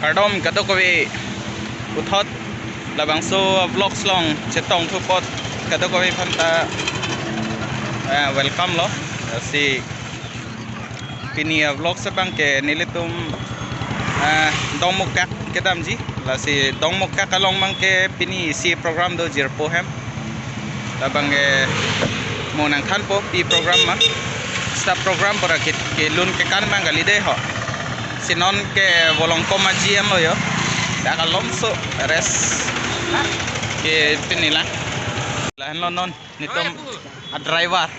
Hardom kadokowi uthot labangso vlogs long chetong thupot kadokowi phanta welcome lo si pini vlog sebang ke nilitum dongmukak kedamji la si dongmukak kalong mang ke pini si program do jirpo hem labang monang khan po pi program ma sta program para ke lun ke kan mang galide ho sinon ke volong komaji am lo yo da kalom so res ke pinila lahan lo non nitom driver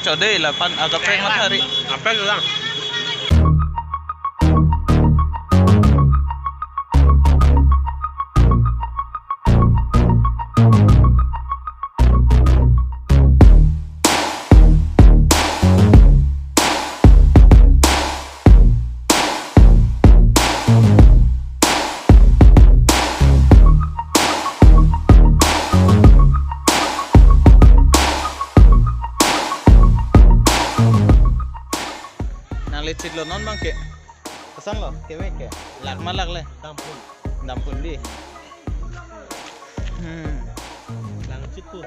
cho dei la pan aga preng mathari apa lang lecit lo non bang ke pesan lo kewe ke lak malak le dampun di Langcit tuh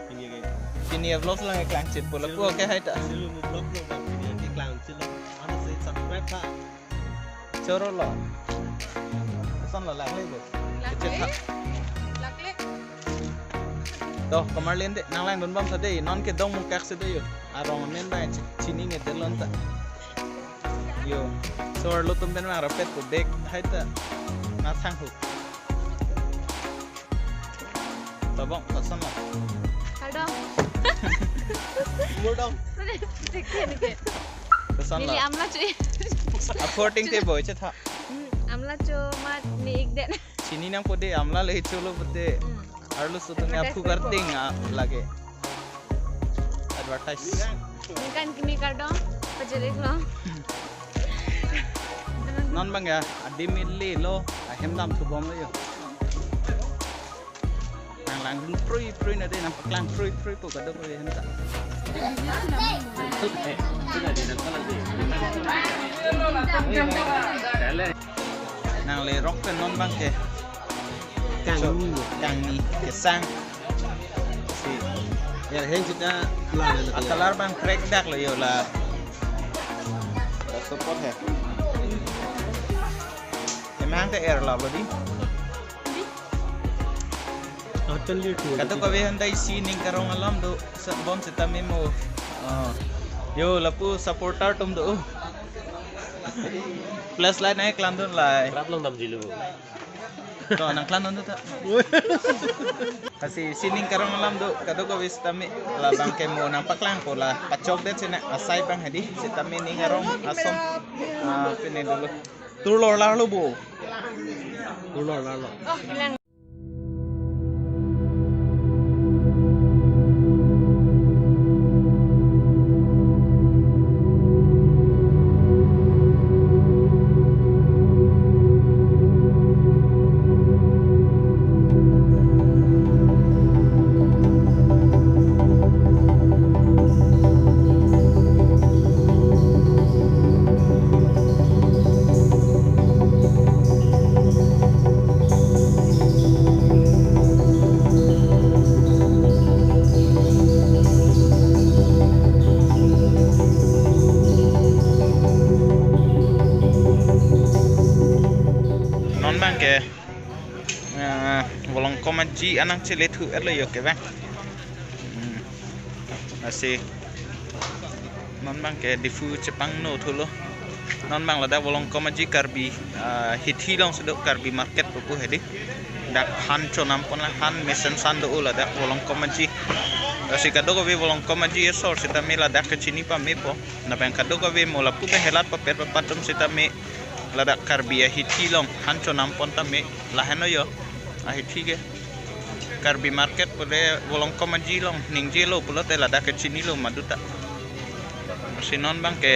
ini vlog lang ke langcit pula ko ke hai ta silu vlog lo bang ini langcit lo mana sih subscribe pak choro lo pesan lo lak le lak le doh kamar lende nang lang don bam sade non ke dong mung kak sade yo arong men ba chini ne delon ta yo so lo tum ben ma rapet ko bek haita na sang hu tabong pesan lo Hardom murdong देखिए के pesan lo मिली amla cuy affording te boy cha tha amla cu mat ni ik den chini nang pode amla le cholo pode arlo so tu आपको कर देंगे लगे advertise kan kimi kardom pajelik lo non bang ya adi milli lo hem dam thu bom lo yo lang prui na de nam lang prui ko ka do ko hen ta nang le rock pen non bang ke kang ni ke sang si ya hen kita lang akalar bang crack dak lo yo la support hai emang te air la lo di hotel lihat kato ka we handai si ning karong alam do sa bom sa tamimo yo lapu supporter tum do plus line ay klandon lai kerap long dam jilu to nang klandon do ta kasi sining karong alam do kato ka wis tami la bang ke mo nang paklang ko la pachok det sina asai bang hadi si tami ning karong asom pine dulu turlor la lo bo lolo oh bilang bang ke volong komaji anang chile thu er lo yo ke bang asi non bang ke difu chepang no thu lo non bang la da volong komaji karbi hithi long sedok karbi market pu hedi dak han chonam pon la han mission san do la da volong komaji asi kado ko we volong komaji esor sita me la dak chini pa me po na bang kado ko we mo la pu be helat pa per patum sita me ladak karbi hithi long hancho nampon tame laheno yo hithi ke karbi market pole volong komaji long ningje lo pulote ladak chini lo maduta sinon bang ke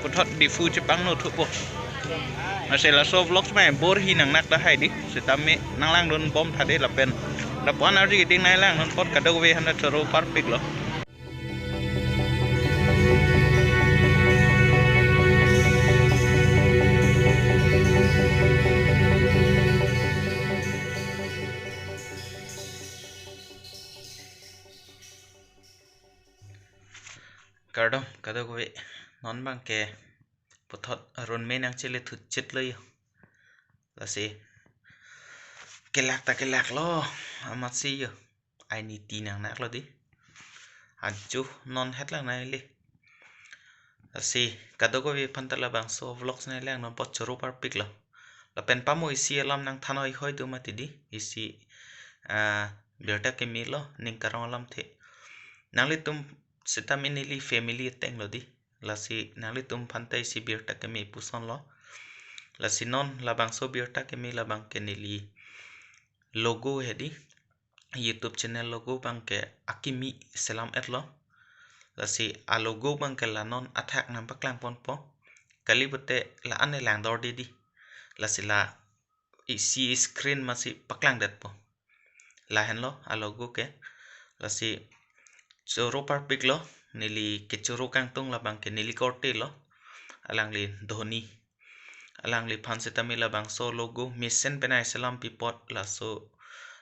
puthot difu chepang no thupo asela so vlogs mai bor hi nang nak da hai di sitame nang lang don bom thade la pen la pon ari ding nai lang non pot kado we hana choro perfect lo cardom kado ko non bang ke puthot ron me nang chile thut chit loi la si ke lak lo amat si yo ai ni ti nang nak lo di anchu non het lang nai li la si kado ko phantala bang so vlogs nai lang non pot choro par pik lo la pen pamo isi alam nang thanoi hoi du mati di isi berta ke mi lo ning karong alam the nangli tum sita minili family teng lo di la si nangli tum phantai si berta ke mi puson lo la si non la bang so berta ke mi la bang ke nili logo hedi YouTube channel logo bang ke akimi selam et lo la si a logo bang ke la non attack nam paklang pon po kali bote la ane lang dor di la si la isi screen masih paklang det po la hen lo a logo ke la si choro par pik lo nili ke choro kang tung la bang ke nili korte lo alang li dhoni alang li phan se tamil la bang so logo mission penai salam pipot la so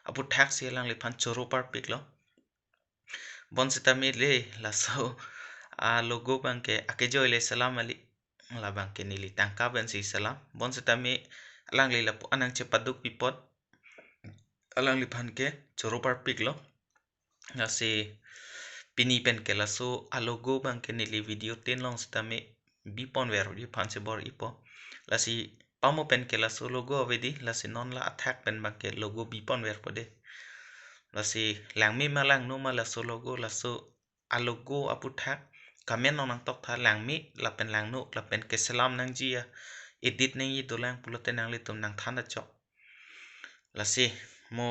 apu thak si alang li phan choro par pik lo bon se tamil le la so a logo bang ke ake joy le salam ali la bang ke nili tangka ben si salam bon se tamil alang li la pu anang che paduk pipot alang li phan ke choro par pik lo la si pini pen ke la so a logo bang ke nili video ten long stame bi pon ver di phan se bor ipo la si pamo pen ke la so logo avedi la si non la attack pen bang ke logo bi pon ver pode la si lang mi ma lang no ma la so logo la so a logo apu thak kamen nong tok tha lang mi la pen lang no la pen ke salam nang ji ya edit nang yi to lang pulote nang le tum nang thana chok la si mo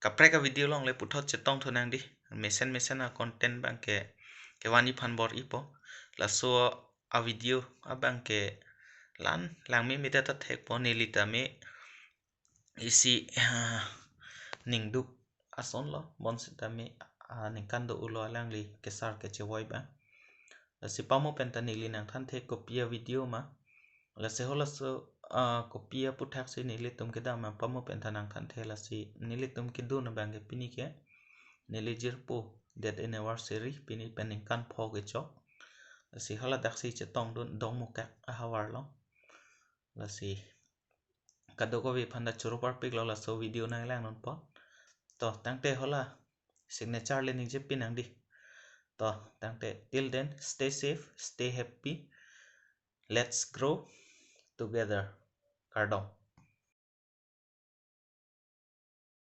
kapre ka video long le puthot chetong thonang di mesen a content bang ke wani phan bor ipo la so a video a bang ke lan lang mi mita ta thek po nili ta me isi ningduk ason lo bon sita me ning kan do ulo lang li ke sar ke chewoi ba la si pamo penta nili nang than thek copy video ma la se hola so copy puthak se nili tum ke da ma pamo penta nang than the la si nili tum ke do na bang ke pini ke nili jirpo that anniversary pini pening kan pho ke chok la si hala dak si chetong don dong mo kak a hawar lo la si kado ko vi phanda churu par pik lo la so video nang lang non po to tangte hola signature le ning je pinang di to tangte till then stay safe stay happy let's grow together cardom